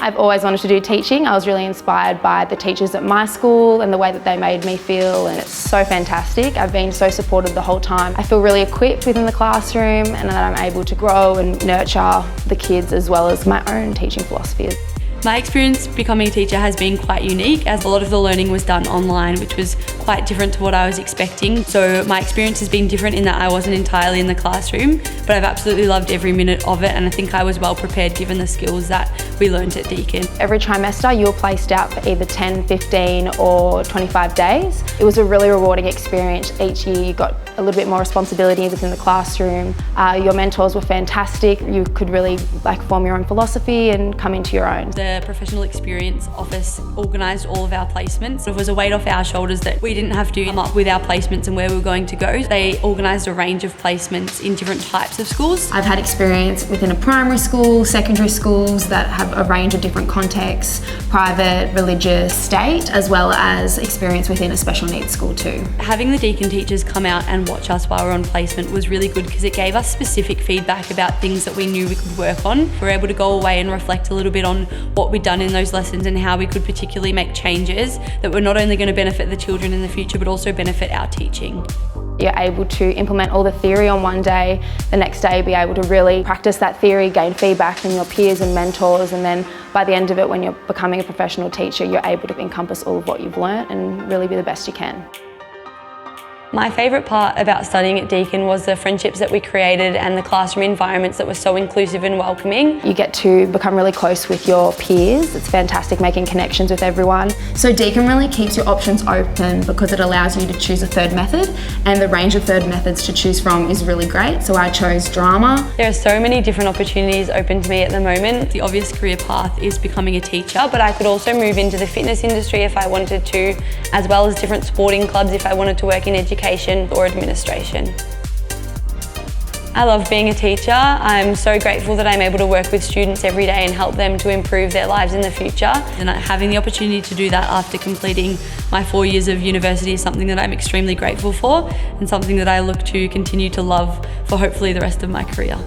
I've always wanted to do teaching. I was really inspired by the teachers at my school and the way that they made me feel, and it's so fantastic. I've been so supported the whole time. I feel really equipped within the classroom and that I'm able to grow and nurture the kids as well as my own teaching philosophy. My experience becoming a teacher has been quite unique, as a lot of the learning was done online, which was quite different to what I was expecting. So my experience has been different in that I wasn't entirely in the classroom, but I've absolutely loved every minute of it, and I think I was well prepared given the skills that we learned at Deakin. Every trimester you're placed out for either 10, 15 or 25 days. It was a really rewarding experience. Each year you got a little bit more responsibility within the classroom. Your mentors were fantastic. You could really form your own philosophy and come into your own. The Professional Experience Office organised all of our placements. It was a weight off our shoulders that we didn't have to come up with our placements and where we were going to go. They organised a range of placements in different types of schools. I've had experience within a primary school, secondary schools that have a range of different contexts, private, religious, state, as well as experience within a special needs school too. Having the Deakin teachers come out and watch us while we're on placement was really good because it gave us specific feedback about things that we knew we could work on. We were able to go away and reflect a little bit on what we'd done in those lessons and how we could particularly make changes that were not only going to benefit the children in the future but also benefit our teaching. You're able to implement all the theory on one day, the next day be able to really practice that theory, gain feedback from your peers and mentors, and then by the end of it when you're becoming a professional teacher you're able to encompass all of what you've learnt and really be the best you can. My favourite part about studying at Deakin was the friendships that we created and the classroom environments that were so inclusive and welcoming. You get to become really close with your peers. It's fantastic making connections with everyone. So Deakin really keeps your options open because it allows you to choose a third method, and the range of third methods to choose from is really great. So I chose drama. There are so many different opportunities open to me at the moment. The obvious career path is becoming a teacher, but I could also move into the fitness industry if I wanted to, as well as different sporting clubs if I wanted to work in education or administration. I love being a teacher. I'm so grateful that I'm able to work with students every day and help them to improve their lives in the future. And having the opportunity to do that after completing my 4 years of university is something that I'm extremely grateful for and something that I look to continue to love for hopefully the rest of my career.